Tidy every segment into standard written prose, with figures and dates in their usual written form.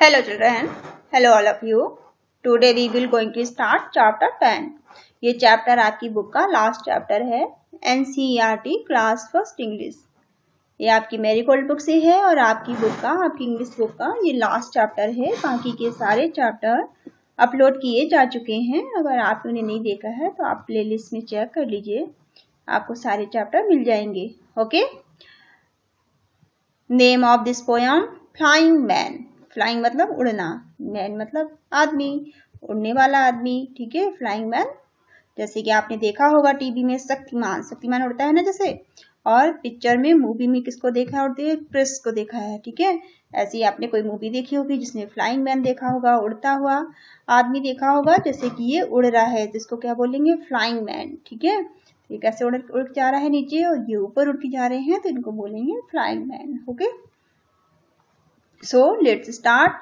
Hello children, hello all of you. Today we will going to start chapter 10. ये chapter आपकी book का last chapter है NCERT class first English. ये आपकी marigold book से है और आपकी बुक का आपकी इंग्लिश बुक का ये लास्ट चैप्टर है। बाकी के सारे चैप्टर अपलोड किए जा चुके हैं। अगर आपने नहीं देखा है तो आप प्लेलिस्ट में चेक कर लीजिए, आपको सारे चैप्टर मिल जाएंगे। Okay. Name of this poem flying man. Flying मतलब उड़ना, मैन मतलब आदमी, उड़ने वाला आदमी। ठीक है, फ्लाइंग मैन। जैसे कि आपने देखा होगा टीवी में शक्तिमान, शक्तिमान उड़ता है ना जैसे, और पिक्चर में मूवी में किसको देखा है उड़ते, क्रिस को देखा है। ठीक है, ऐसे ही आपने कोई मूवी देखी होगी जिसमें फ्लाइंग मैन देखा होगा, उड़ता हुआ आदमी देखा होगा। जैसे कि ये उड़ रहा है तो इसको क्या बोलेंगे, फ्लाइंग मैन। ठीक है, ये कैसे उड़ जा रहा है नीचे और ये ऊपर उड़ के जा रहे हैं तो इनको बोलेंगे flying man. Okay, so let's start.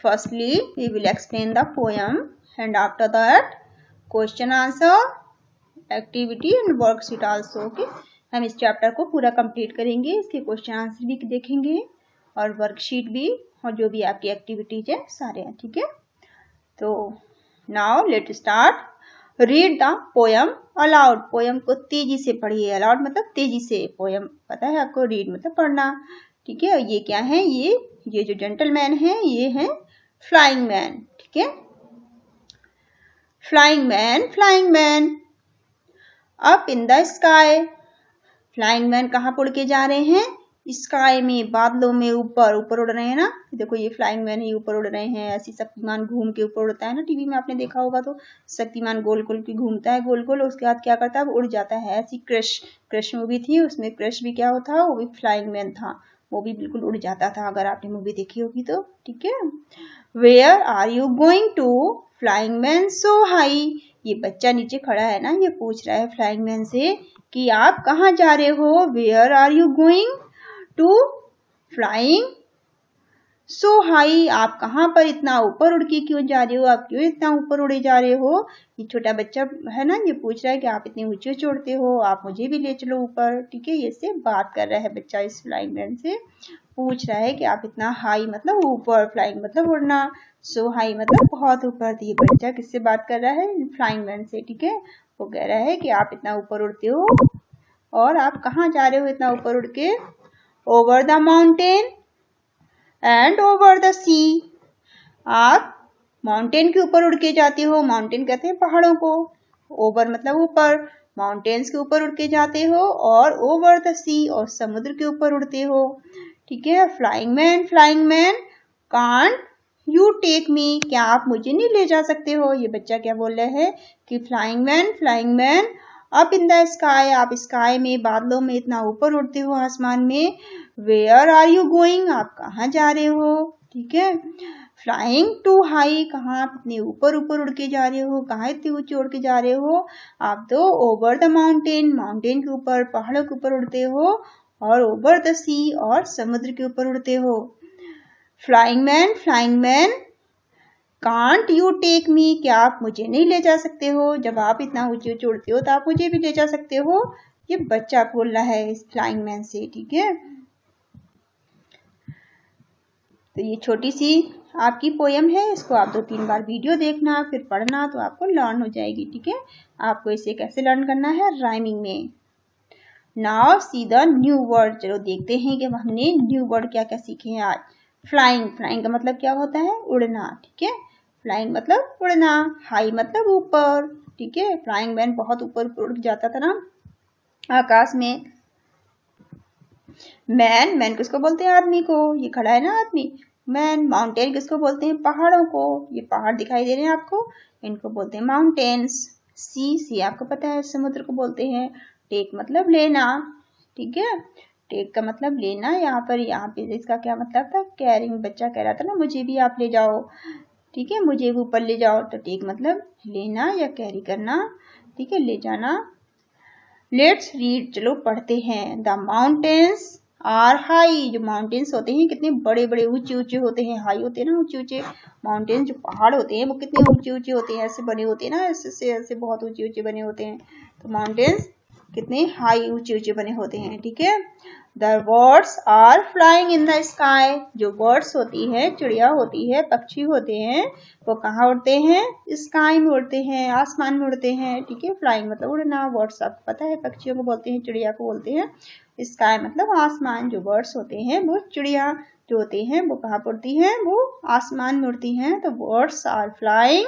Firstly we will explain the poem and after that question answer, activity and worksheet also. Okay, हम इस चैप्टर को पूरा कंप्लीट करेंगे, इसके क्वेश्चन आंसर भी देखेंगे और वर्कशीट भी, और जो भी आपकी एक्टिविटीज है सारे हैं। ठीक है, तो now let start. Read the poem allowed. Poem को तेजी से पढ़िए। अलाउड मतलब तेजी से। पोयम पता है आपको, रीड मतलब पढ़ना। ठीक है, ये क्या है, ये जो जेंटलमैन है ये है फ्लाइंग मैन। ठीक है, flying man, flying man up in the sky. Flying man कहाँ उड़ के जा रहे हैं, स्काई में, बादलों में, ऊपर ऊपर उड़ रहे हैं ना। देखो ये फ्लाइंग मैन है, ऊपर उड़ रहे हैं। ऐसी शक्तिमान घूम के ऊपर उड़ता है ना, टीवी में आपने देखा होगा तो शक्तिमान गोल गोल की घूमता है, गोल गोल, उसके बाद क्या करता है, वो उड़ जाता है। ऐसी क्रश मूवी थी, उसमें क्रश भी क्या होता, वो भी फ्लाइंग मैन था, वो भी बिल्कुल उड़ जाता था, अगर आपने मूवी देखी होगी तो। ठीक है, where are you going to, flying man so high. ये बच्चा नीचे खड़ा है ना, ये पूछ रहा है फ्लाइंग मैन से कि आप कहाँ जा रहे हो। Where are you going to flying so high, आप कहाँ पर इतना ऊपर उड़ के क्यों जा रहे हो, आप क्यों इतना ऊपर उड़े जा रहे हो। ये छोटा बच्चा है ना, ये पूछ रहा है कि आप इतने ऊंचे ऊंचे उड़ते हो, आप मुझे भी ले चलो ऊपर। ठीक है, ये से बात कर रहा है बच्चा, इस फ्लाइंग मैन से पूछ रहा है कि आप इतना हाई मतलब ऊपर, फ्लाइंग मतलब उड़ना, सो हाई मतलब बहुत ऊपर। तो ये बच्चा किससे बात कर रहा है, फ्लाइंग मैन से। ठीक है, वो कह रहा है कि आप इतना ऊपर उड़ते हो और आप कहाँ जा रहे हो इतना ऊपर उड़ के। Over the mountain and over the sea, आप माउंटेन के ऊपर उड़ के जाते हो, माउंटेन कहते हैं पहाड़ों को, ओवर मतलब ऊपर, माउंटेन्स के ऊपर उड़ के जाते हो, और ओवर द सी, और समुद्र के ऊपर उड़ते हो। ठीक है, flying man can't you take me, क्या आप मुझे नहीं ले जा सकते हो। ये बच्चा क्या बोल रहा है कि flying man up in the sky, आप स्काई में, बादलों में इतना ऊपर उड़ते हो, आसमान में। वेयर आर यू गोइंग, आप कहाँ जा रहे हो। ठीक है, फ्लाइंग टू हाई, कहाँ आप इतने ऊपर ऊपर उड़ के जा रहे हो, कहाँ इतने ऊंचे उड़ के जा रहे हो। आप तो ओवर द माउंटेन, माउंटेन के ऊपर, पहाड़ों के ऊपर उड़ते हो, और ओवर द सी, और समुद्र के ऊपर उड़ते हो। Flying man can't you take me, क्या आप मुझे नहीं ले जा सकते हो, जब आप इतना ऊंचे ऊंचे उड़ते हो तो आप मुझे भी ले जा सकते हो। ये बच्चा बोल रहा है इस फ्लाइंग मैन से। ठीक है, तो ये छोटी सी आपकी पोयम है, इसको आप 2-3 बार वीडियो देखना, फिर पढ़ना, तो आपको लर्न हो जाएगी। ठीक है, आपको इसे कैसे लर्न करना है, राइमिंग में। Now see the new word. चलो देखते हैं कि हमने न्यू वर्ड क्या क्या सीखे हैं आज। फ्लाइंग का मतलब क्या होता है, उड़ना। ठीक है, फ्लाइंग मतलब उड़ना, हाई मतलब ऊपर। ठीक है, फ्लाइंग मैन बहुत ऊपर उड़ जाता था ना आकाश में। मैन किसको बोलते हैं, आदमी को, ये खड़ा है ना आदमी, मैन। माउंटेन किसको बोलते हैं, पहाड़ों को, ये पहाड़ दिखाई दे रहे हैं आपको, इनको बोलते हैं माउंटेन्स। सी आपको पता है समुद्र को बोलते हैं। टेक मतलब लेना। ठीक है, टेक का मतलब लेना। यहाँ पे इसका क्या मतलब था, कैरिंग। बच्चा कह रहा था ना मुझे भी आप ले जाओ। ठीक है, मुझे भी ऊपर ले जाओ, तो टेक मतलब लेना या कैरी करना। ठीक है, ले जाना। लेट्स रीड, चलो पढ़ते हैं। द माउंटेन्स आर हाई, जो माउंटेन्स होते हैं कितने बड़े बड़े ऊंचे ऊंचे होते हैं, हाई होते हैं ना, ऊंचे ऊंचे। माउंटेन्स जो पहाड़ होते हैं वो कितने ऊंचे ऊंचे होते हैं, ऐसे बने होते हैं ना, ऐसे बहुत ऊंचे ऊंचे बने होते हैं। तो माउंटेन्स कितने हाई ऊंचे ऊंचे बने होते हैं, ठीक है। The birds are flying in the sky, जो बर्ड्स होती है, चिड़िया होती है, पक्षी होते हैं, वो कहाँ उड़ते हैं? स्काई में उड़ते हैं, आसमान में उड़ते हैं, ठीक है। फ्लाइंग मतलब उड़ना, बर्ड्स आपको पता है पक्षियों को बोलते हैं, चिड़िया को बोलते हैं। स्काई मतलब आसमान, जो बर्ड्स होते हैं वो चिड़िया जो होती हैं वो कहाँ पर उड़ती हैं? वो आसमान में उड़ती हैं। तो birds are flying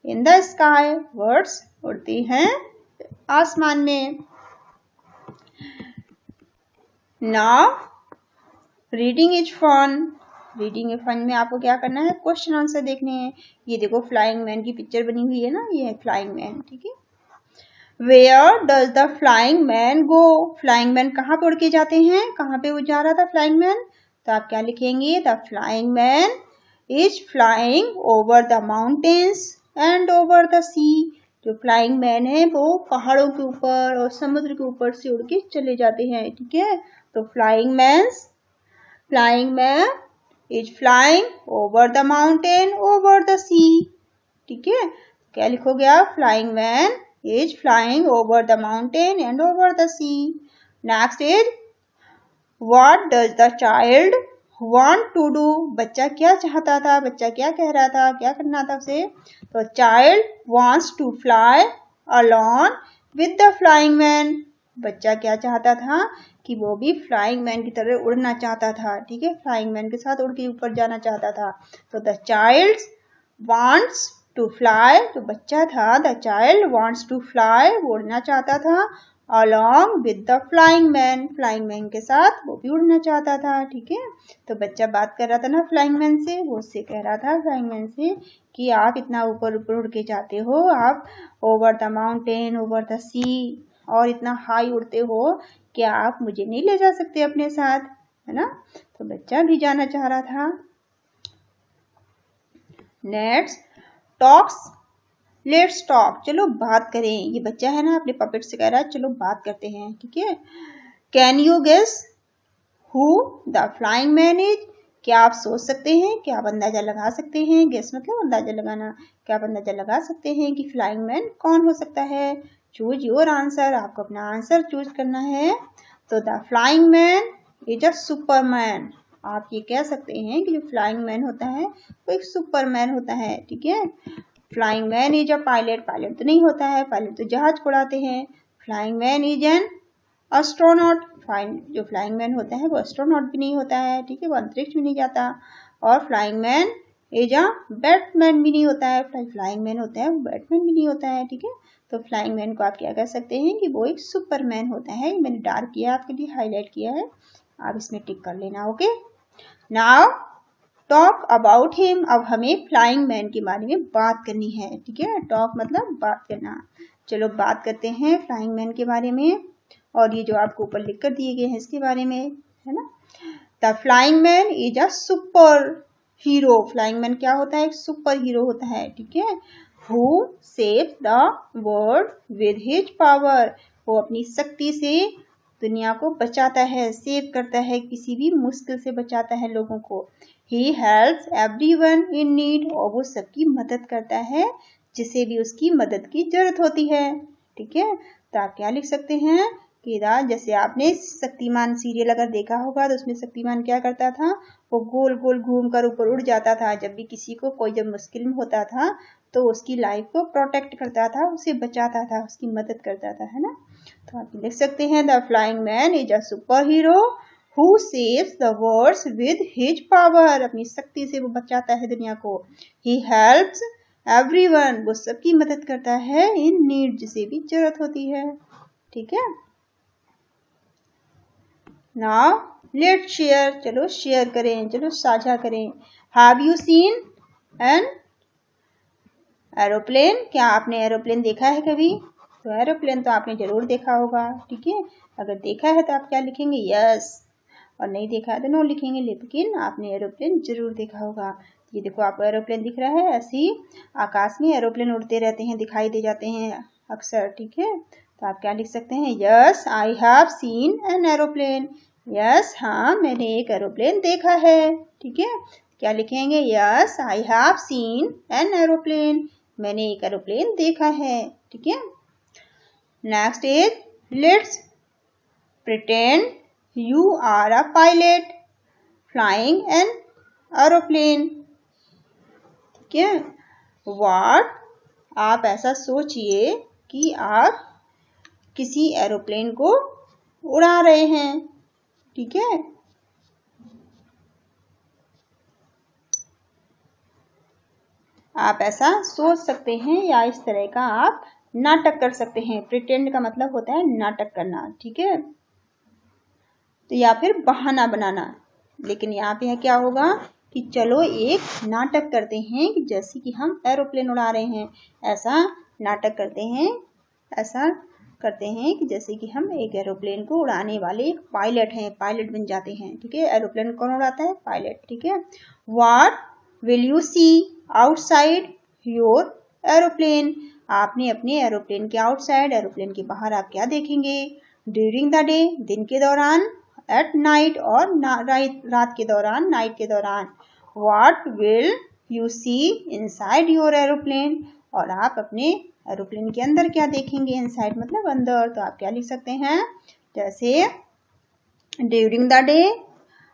in the sky, birds उड़ती हैं आसमान में। Now reading is fun, reading is fun में आपको क्या करना है? क्वेश्चन आंसर देखने हैं। ये देखो फ्लाइंग मैन की पिक्चर बनी हुई है ना, ये है फ्लाइंग मैन, ठीक है। Where does the flying man go, flying man कहाँ पे उड़ के जाते हैं? कहाँ पे वो जा रहा था फ्लाइंग मैन? तो आप क्या लिखेंगे? The flying man is flying over the mountains and over the sea, जो फ्लाइंग मैन है वो पहाड़ों के ऊपर और समुद्र के ऊपर से उड़ के चले जाते हैं, ठीक है। तो flying man is flying over the mountain over the sea, ठीक है। क्या लिखोगे आप? Flying man is flying over the mountain and over the sea. Next is what does the child want to do, बच्चा क्या चाहता था? बच्चा क्या कह रहा था? क्या करना था उसे? तो child wants to fly along with the flying man, बच्चा क्या चाहता था? कि वो भी फ्लाइंग मैन की तरह उड़ना चाहता था, ठीक है। फ्लाइंग मैन के साथ उड़ के ऊपर जाना चाहता था। तो the child wants to fly, तो बच्चा था, the child wants to fly, वो उड़ना चाहता था, along with the flying man, flying man के साथ वो भी उड़ना चाहता था, ठीक है। तो बच्चा बात कर रहा था ना फ्लाइंग मैन से, वो उससे कह रहा था फ्लाइंग मैन से कि आप इतना ऊपर ऊपर उड़ के जाते हो, आप over the mountain over the sea, और इतना हाई उड़ते हो, क्या आप मुझे नहीं ले जा सकते अपने साथ, है ना। तो बच्चा भी जाना चाह रहा था। लेट्स टॉक, चलो बात करें। ये बच्चा है ना अपने पपेट से कह रहा है चलो बात करते हैं, ठीक है। Can you guess who the flying man is, क्या आप सोच सकते हैं? क्या आप अंदाजा लगा सकते हैं? गेस मतलब अंदाजा लगाना। क्या आप अंदाजा लगा सकते हैं कि फ्लाइंग मैन कौन हो सकता है? चूज योर आंसर, आपको अपना आंसर चूज करना है। तो the flying man is a Superman, आप ये कह सकते हैं कि जो फ्लाइंग मैन होता है वो एक सुपरमैन होता है, ठीक है। Flying man is a pilot, pilot तो नहीं होता है, पायलट तो जहाज उड़ाते हैं। Flying man is an astronaut, जो फ्लाइंग मैन होता है वो एस्ट्रोनॉट भी नहीं होता है, ठीक है, वो अंतरिक्ष भी नहीं जाता। और flying man is a Batman भी नहीं होता है, फ्लाइंग मैन होता है वो बैटमैन भी नहीं होता है, ठीक है। तो फ्लाइंग मैन को आप क्या कह सकते हैं कि वो एक सुपरमैन होता है। मैंने डार्क किया, आपके लिए हाईलाइट किया है, आप इसमें टिक कर लेना, okay. Now talk about him, अब हमें फ्लाइंग मैन के बारे में बात करनी है, ठीक है। टॉक मतलब बात करना। चलो बात करते हैं फ्लाइंग मैन के बारे में, और ये जो आपको ऊपर लिख कर दिए गए हैं इसके बारे में, है ना। The flying man is a super hero, flying man क्या होता है? एक सुपर हीरो होता है, ठीक है। Who saves the world with his power, वो अपनी शक्ति से दुनिया को बचाता है, सेव करता है, किसी भी मुश्किल से बचाता है लोगों को। He helps everyone in need, और वो सबकी मदद करता है जिसे भी उसकी मदद की जरूरत होती है, ठीक है। तो आप क्या लिख सकते हैं कि जैसे आपने शक्तिमान सीरियल अगर देखा होगा तो उसमें शक्तिमान क्या करता था? वो गोल गोल घूम कर ऊपर उड़ जाता था, जब भी किसी को कोई जब मुश्किल में होता था तो उसकी लाइफ को प्रोटेक्ट करता था, उसे बचाता था, उसकी मदद करता था, है ना। तो आप लिख सकते हैं the flying man is a super hero who saves the world with his power, अपनी शक्ति से वो बचाता है दुनिया को। ही हेल्प्स एवरीवन, वो सबकी मदद करता है, इन नीड, जिसे भी जरूरत होती है, ठीक है। नाउ लेट्स शेयर, चलो शेयर करें, चलो साझा करें। Have you seen an aeroplane, क्या आपने एरोप्लेन देखा है कभी? तो एरोप्लेन तो आपने जरूर देखा होगा, ठीक है। अगर देखा है तो आप क्या लिखेंगे? यस, और नहीं देखा है तो नो लिखेंगे, लेकिन आपने एरोप्लेन जरूर देखा होगा। ये देखो आपको एरोप्लेन दिख रहा है, ऐसे ही आकाश में एरोप्लेन उड़ते रहते हैं, दिखाई दे जाते हैं अक्सर, ठीक है। तो आप क्या लिख सकते हैं? Yes I have seen an aeroplane, yes हाँ मैंने एक एरोप्लेन देखा है, ठीक है। क्या लिखेंगे? Yes I have seen an aeroplane, मैंने एक एरोप्लेन देखा है, ठीक है। Next is let's pretend you are a pilot flying an aeroplane. ठीक है, व्हाट, आप ऐसा सोचिए कि आप किसी एरोप्लेन को उड़ा रहे हैं। ठीक है, आप ऐसा सोच सकते हैं या इस तरह का आप नाटक कर सकते हैं। प्रिटेंड का मतलब होता है नाटक करना। ठीक है, तो या फिर बहाना बनाना। लेकिन यहाँ पे क्या होगा कि चलो एक नाटक करते हैं कि जैसे कि हम एरोप्लेन उड़ा रहे हैं, ऐसा नाटक करते हैं, ऐसा करते हैं कि जैसे कि हम एक एरोप्लेन को उड़ाने वाले एक पायलट हैं, पायलट बन जाते हैं। ठीक है, एरोप्लेन कौन उड़ाता है? पायलट। ठीक है, what will you see outside your aeroplane. आपने अपने एरोप्लेन के आउटसाइड, एरोप्लेन के बाहर आप क्या देखेंगे? ड्यूरिंग द डे, दिन के दौरान, एट नाइट और रात के दौरान, नाइट के दौरान। What will you see inside your aeroplane, और आप अपने एरोप्लेन के अंदर क्या देखेंगे? इनसाइड मतलब अंदर। तो आप क्या लिख सकते हैं? जैसे during the day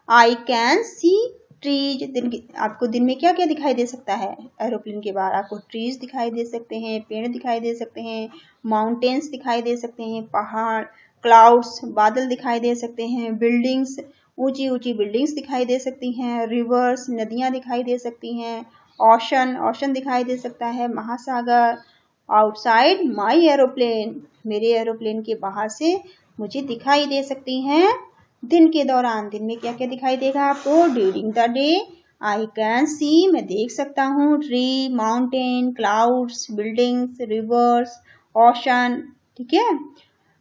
I can see trees. आपको दिन में क्या क्या दिखाई दे सकता है? एरोप्लेन के बाहर आपको ट्रीज दिखाई दे सकते हैं, पेड़ दिखाई दे सकते हैं, माउंटेन्स दिखाई दे सकते हैं, पहाड़, क्लाउड्स, बादल दिखाई दे सकते हैं, बिल्डिंग्स, ऊंची ऊंची बिल्डिंग्स दिखाई दे सकती हैं, रिवर्स, नदियां दिखाई दे सकती हैं, ओशन, ओशन दिखाई दे सकता है, महासागर। आउटसाइड माई एरोप्लेन, मेरे एरोप्लेन के बाहर से मुझे दिखाई दे सकती हैं। दिन के दौरान, दिन में क्या क्या दिखाई देगा आपको? During the day I can see, मैं देख सकता हूँ, tree, mountain, clouds, buildings, reverse, ocean. ठीक है,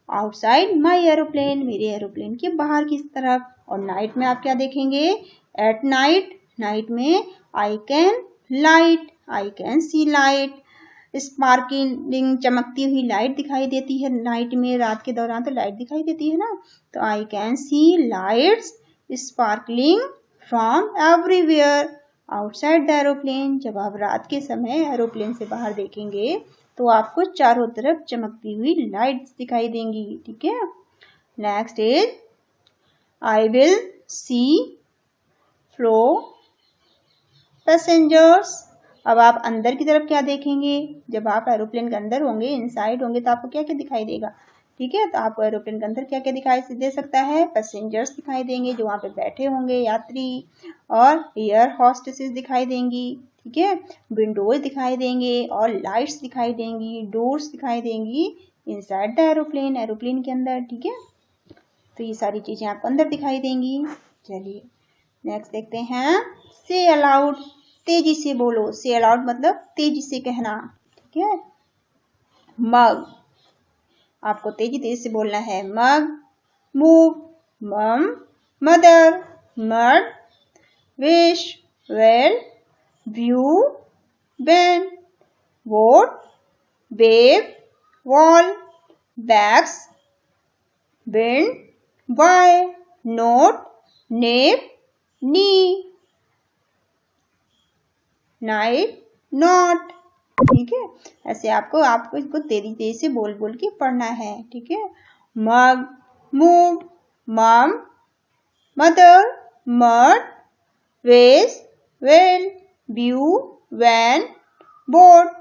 आउटसाइड माई एरोप्लेन, मेरे एरोप्लेन के बाहर की तरफ। और नाइट में आप क्या देखेंगे? एट नाइट, नाइट में I can light, I can see light, sparkling, चमकती हुई लाइट दिखाई देती है नाइट में। रात के दौरान तो लाइट दिखाई देती है ना, तो I can see lights sparkling from everywhere outside the aeroplane. जब आप रात के समय एरोप्लेन से बाहर देखेंगे तो आपको चारों तरफ चमकती हुई लाइट्स दिखाई देंगी। ठीक है, next is I will see flow passengers. अब आप अंदर की तरफ क्या देखेंगे? जब आप एरोप्लेन के अंदर होंगे, इनसाइड होंगे, तो आपको क्या क्या दिखाई देगा? ठीक है, तो आपको एरोप्लेन के अंदर क्या क्या दिखाई दे सकता है? पैसेंजर्स दिखाई देंगे जो वहाँ पे बैठे होंगे, यात्री, और एयर होस्टेसेस दिखाई देंगी। ठीक है, विंडोज दिखाई देंगे और लाइट्स दिखाई देंगी, डोर्स दिखाई देंगी इनसाइड द एरोप्लेन, एरोप्लेन के अंदर। ठीक है, तो ये सारी चीजें आपको अंदर दिखाई देंगी। चलिए नेक्स्ट देखते हैं, से अलाउड, तेजी से बोलो। से अलाउड मतलब तेजी से कहना। ठीक है, मग, आपको तेजी से बोलना है। Mug, move, mum, mother, mud, wish, well, view, ben, vote, wave, wall, backs, bind, by, note, nap, knee, night, not. ठीक है, ऐसे आपको इसको तेजी से बोल बोल के पढ़ना है। ठीक है, mug, move, mum, mother, mud, vase, well, view, van, boat,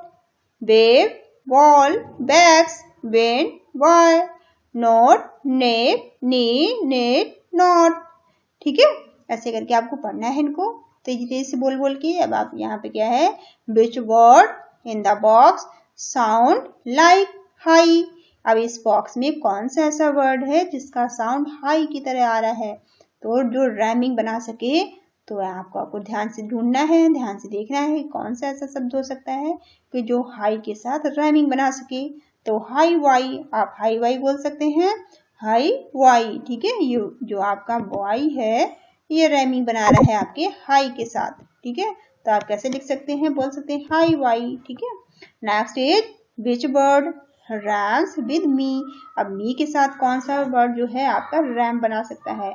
wave, wall, backs, bend, why, note, nap, knee, net, not. ठीक है, ऐसे करके आपको पढ़ना है इनको तेजी से बोल बोल के। अब आप यहाँ पे क्या है? Which word in the box sound like high. अब इस बॉक्स में कौन सा ऐसा वर्ड है जिसका साउंड हाई की तरह आ रहा है? तो जो रैमिंग बना सके, तो आपको ध्यान से ढूंढना है, ध्यान से देखना है कौन सा ऐसा शब्द हो सकता है कि जो हाई के साथ रैमिंग बना सके। तो हाई वाई, आप हाई वाई बोल सकते हैं, हाई वाई। ठीक है, ये जो आपका वाई है ये रैमिंग बना रहा है आपके हाई के साथ। ठीक है, तो आप कैसे लिख सकते हैं? बोल सकते हैं हाई वाई। ठीक है, next is which word rhymes with me. अब मी के साथ कौन सा वर्ड जो है आपका रैम बना सकता है?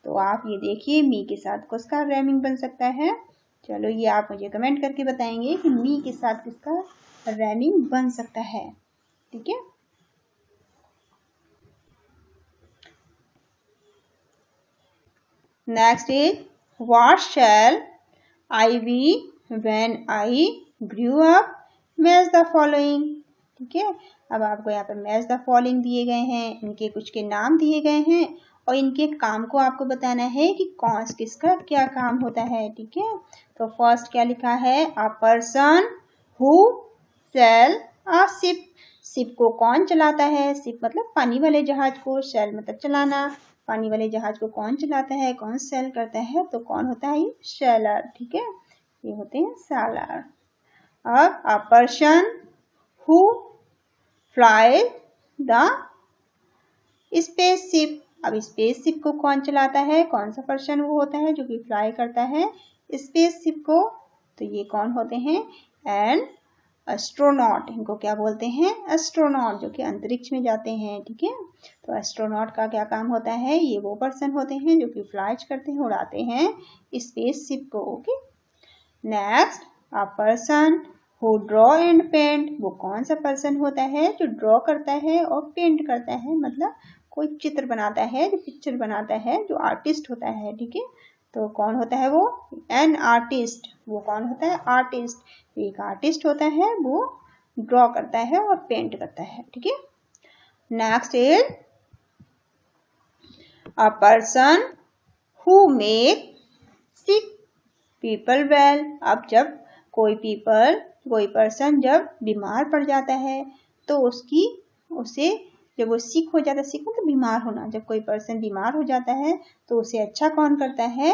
तो आप ये देखिए मी के साथ किसका रैमिंग बन सकता है? चलो ये आप मुझे कमेंट करके बताएंगे कि मी के साथ किसका रैमिंग बन सकता है। ठीक है, next is what shall I be when I grew up, match the following. ठीक है, अब आपको यहाँ पर मैच द फॉलोइंग दिए गए हैं, इनके कुछ के नाम दिए गए हैं और इनके काम को आपको बताना है कि कौन किसका क्या काम होता है। ठीक है, तो फर्स्ट क्या लिखा है, a person who sail a ship. Ship को कौन चलाता है, शिप मतलब पानी वाले जहाज को, सेल मतलब चलाना, पानी वाले जहाज को कौन चलाता है, कौन सेल करता है, तो कौन होता है ये सेलर। ठीक है, ये होते हैं सेलर। अब अ person who fly the spaceship. अब स्पेसशिप को कौन चलाता है, कौन सा पर्सन वो होता है जो कि फ्लाई करता है स्पेसशिप को, तो ये कौन होते हैं, एंड एस्ट्रोनॉट। इनको क्या बोलते हैं, एस्ट्रोनॉट, जो कि अंतरिक्ष में जाते हैं। ठीक है, तो एस्ट्रोनॉट का क्या काम होता है, ये वो पर्सन होते हैं जो कि फ्लाई करते हैं, उड़ाते हैं स्पेसशिप को। Okay, next a person who draw and paint. वो कौन सा पर्सन होता है जो ड्रॉ करता है और पेंट करता है, मतलब कोई चित्र बनाता है, जो पिक्चर बनाता है, जो आर्टिस्ट होता है। ठीक है, तो कौन होता है वो, एन आर्टिस्ट। वो कौन होता है, आर्टिस्ट। एक आर्टिस्ट होता है, वो ड्रॉ करता है और पेंट करता है। ठीक है, next is a person who make sick people well. अब जब कोई पर्सन जब बीमार पड़ जाता है तो उसे जब वो सिक हो जाता है, सिक मतलब बीमार होना, जब कोई पर्सन बीमार हो जाता है तो उसे अच्छा कौन करता है,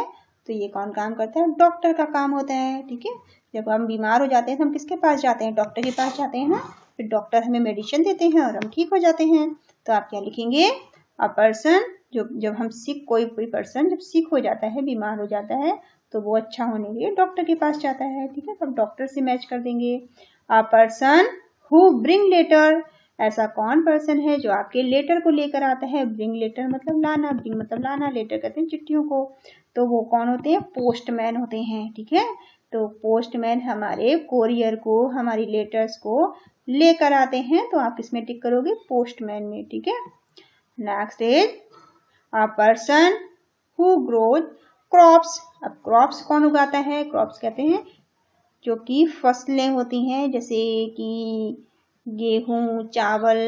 तो ये कौन काम करता है, डॉक्टर का काम होता है। ठीक है, जब हम बीमार हो जाते हैं तो हम किसके पास जाते हैं, डॉक्टर के पास जाते हैं ना, फिर डॉक्टर हमें मेडिसिन देते हैं और हम ठीक हो जाते हैं। तो आप क्या लिखेंगे, अ पर्सन, जब हम कोई पर्सन जब सिक हो जाता है, बीमार हो जाता है, तो वो अच्छा होने के लिए डॉक्टर के पास जाता है। ठीक है, तो हम डॉक्टर से मैच कर देंगे। A person who bring letter. ऐसा कौन पर्सन है जो आपके लेटर को लेकर आता है, ब्रिंग लेटर मतलब लाना, ब्रिंग मतलब लाना, लेटर कहते हैं चिट्ठियों को, तो वो कौन होते हैं, पोस्टमैन होते हैं। ठीक है, तो पोस्टमैन हमारे कोरियर को, हमारी लेटर्स को लेकर आते हैं, तो आप इसमें टिक करोगे पोस्टमैन में। ठीक है, next is a person who grows crops. अब क्रॉप्स कौन उगाता है, क्रॉप्स कहते हैं जो कि फसलें होती हैं, जैसे कि गेहूं, चावल,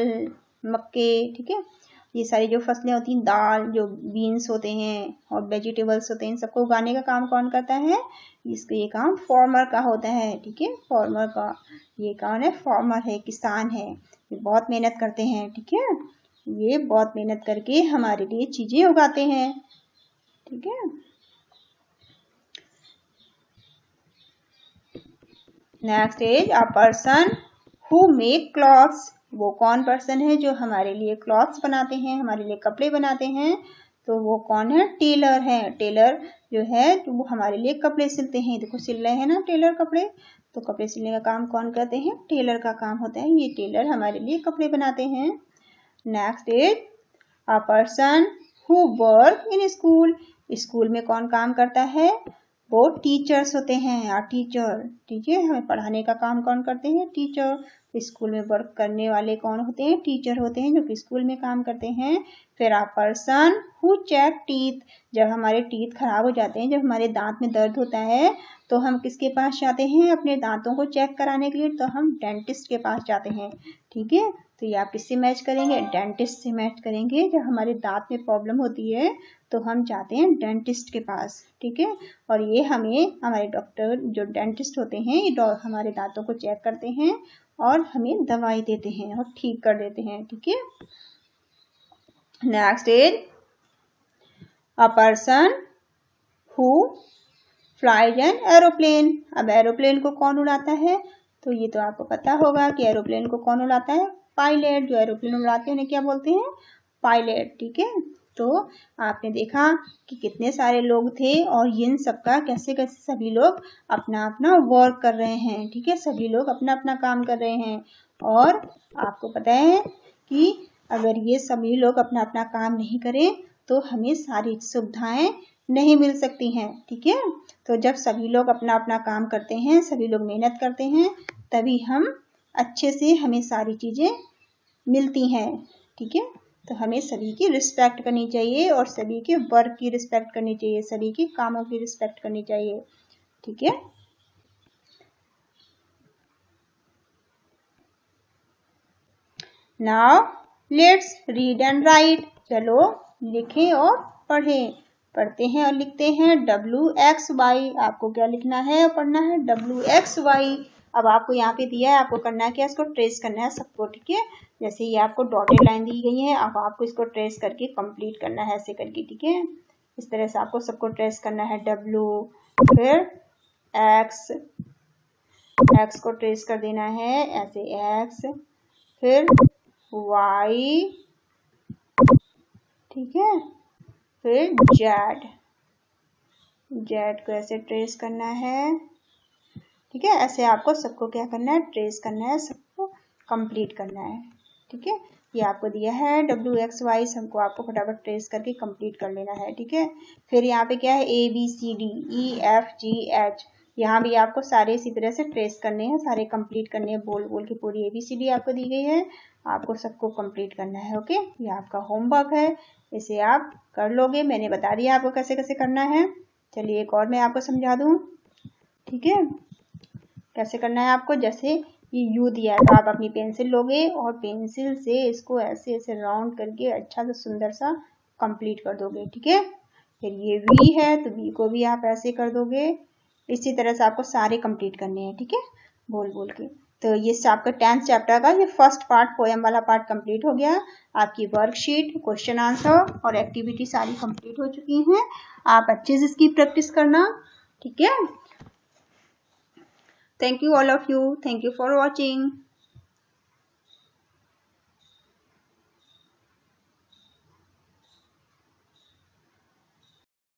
मक्के। ठीक है, ये सारी जो फसलें होती हैं, दाल, जो बीन्स होते हैं और वेजिटेबल्स होते हैं, इन सबको उगाने का काम कौन करता है, इसका ये काम फार्मर का होता है। ठीक है, फार्मर का ये कौन है, फार्मर है, किसान है, ये बहुत मेहनत करते हैं। ठीक है, ये बहुत मेहनत करके हमारे लिए चीजें उगाते हैं। ठीक है, next is a person who make clothes. वो कौन पर्सन है जो हमारे लिए क्लॉथ्स बनाते हैं, हमारे लिए कपड़े बनाते हैं, तो वो कौन है, टेलर है। टेलर जो है तो वो हमारे लिए कपड़े सिलते हैं, देखो सिल रहे हैं ना टेलर कपड़े, तो कपड़े सिलने का काम कौन करते हैं, टेलर का काम होता है, ये टेलर हमारे लिए कपड़े बनाते हैं। Next is a person who work in school. School में कौन काम करता है, वो टीचर्स होते हैं, या टीचर। ठीक है, हमें पढ़ाने का काम कौन करते हैं, टीचर। स्कूल में वर्क करने वाले कौन होते हैं, टीचर होते हैं जो कि स्कूल में काम करते हैं। फिर a person who check teeth. जब हमारे टीथ खराब हो जाते हैं, जब हमारे दांत में दर्द होता है, तो हम किसके पास जाते हैं, अपने दांतों को चेक कराने के लिए, तो हम डेंटिस्ट के पास जाते हैं। ठीक है, तो ये आप किससे मैच करेंगे, डेंटिस्ट से मैच करेंगे। जब हमारे दांत में प्रॉब्लम होती है तो हम जाते हैं डेंटिस्ट के पास। ठीक है, और ये हमें, हमारे डॉक्टर जो डेंटिस्ट होते हैं, ये हमारे दांतों को चेक करते हैं और हमें दवाई देते हैं और ठीक कर देते हैं। ठीक है, next is a person who flies an aeroplane. अब एरोप्लेन को कौन उड़ाता है, तो ये तो आपको पता होगा कि एरोप्लेन को कौन उड़ाता है, पायलट। जो एरोप्लेन उड़ाते हैं उन्हें क्या बोलते हैं, पायलट। ठीक है, तो आपने देखा कि कितने सारे लोग थे और इन सबका कैसे कैसे सभी लोग अपना अपना वर्क कर रहे हैं। ठीक है, सभी लोग अपना अपना काम कर रहे हैं, और आपको पता है कि अगर ये सभी लोग अपना अपना काम नहीं करें तो हमें सारी सुविधाएं नहीं मिल सकती हैं। ठीक है, तो जब सभी लोग अपना अपना काम करते हैं, सभी लोग मेहनत करते हैं, तभी हम अच्छे से, हमें सारी चीजें मिलती हैं। ठीक है, तो हमें सभी की रिस्पेक्ट करनी चाहिए और सभी के वर्क की रिस्पेक्ट करनी चाहिए, सभी के कामों की रिस्पेक्ट करनी चाहिए। ठीक है, now let's read and right. चलो लिखें और पढ़ें। पढ़ते हैं और लिखते हैं WXY। आपको क्या लिखना है और पढ़ना है? WXY। अब आपको यहाँ पे दिया है, आपको करना है क्या? इसको ट्रेस करना है सबको। ठीक है, जैसे ये आपको डॉटेड लाइन दी गई है, अब आपको इसको ट्रेस करके कंप्लीट करना है ऐसे करके। ठीक है, इस तरह से आपको सबको ट्रेस करना है। W, फिर X को ट्रेस कर देना है ऐसे X, फिर Y, ठीक है, फिर Z को ऐसे ट्रेस करना है। ठीक है, ऐसे आपको सबको क्या करना है? ट्रेस करना है, सबको कंप्लीट करना है। ठीक है, ये आपको दिया है WXY, सबको आपको फटाफट ट्रेस करके कंप्लीट कर लेना है। ठीक है, फिर यहाँ पे क्या है? ABCDEFGH, यहाँ भी आपको सारे इसी तरह से ट्रेस करने हैं, सारे कंप्लीट करने हैं, बोल बोल के पूरी ABCD आपको दी गई है, आपको सबको कंप्लीट करना है। ओके, ये आपका होमवर्क है, इसे आप कर लोगे। मैंने बता दिया आपको कैसे कैसे करना है। चलिए एक और मैं आपको समझा दूं। ठीक है, कैसे करना है आपको? जैसे ये U दिया है, तो आप अपनी पेंसिल लोगे और पेंसिल से इसको ऐसे ऐसे राउंड करके अच्छा सा सुंदर सा कंप्लीट कर दोगे। ठीक है, फिर ये V है, तो V को भी आप ऐसे कर दोगे। इसी तरह से आपको सारे कंप्लीट करने हैं। ठीक है, बोल बोल के। तो ये आपका 10th चैप्टर का ये फर्स्ट पार्ट, पोएम वाला पार्ट कंप्लीट हो गया। आपकी वर्कशीट, क्वेश्चन आंसर और एक्टिविटी सारी कंप्लीट हो चुकी हैं। आप अच्छे से इसकी प्रैक्टिस करना। ठीक है, thank you all of you, thank you for watching।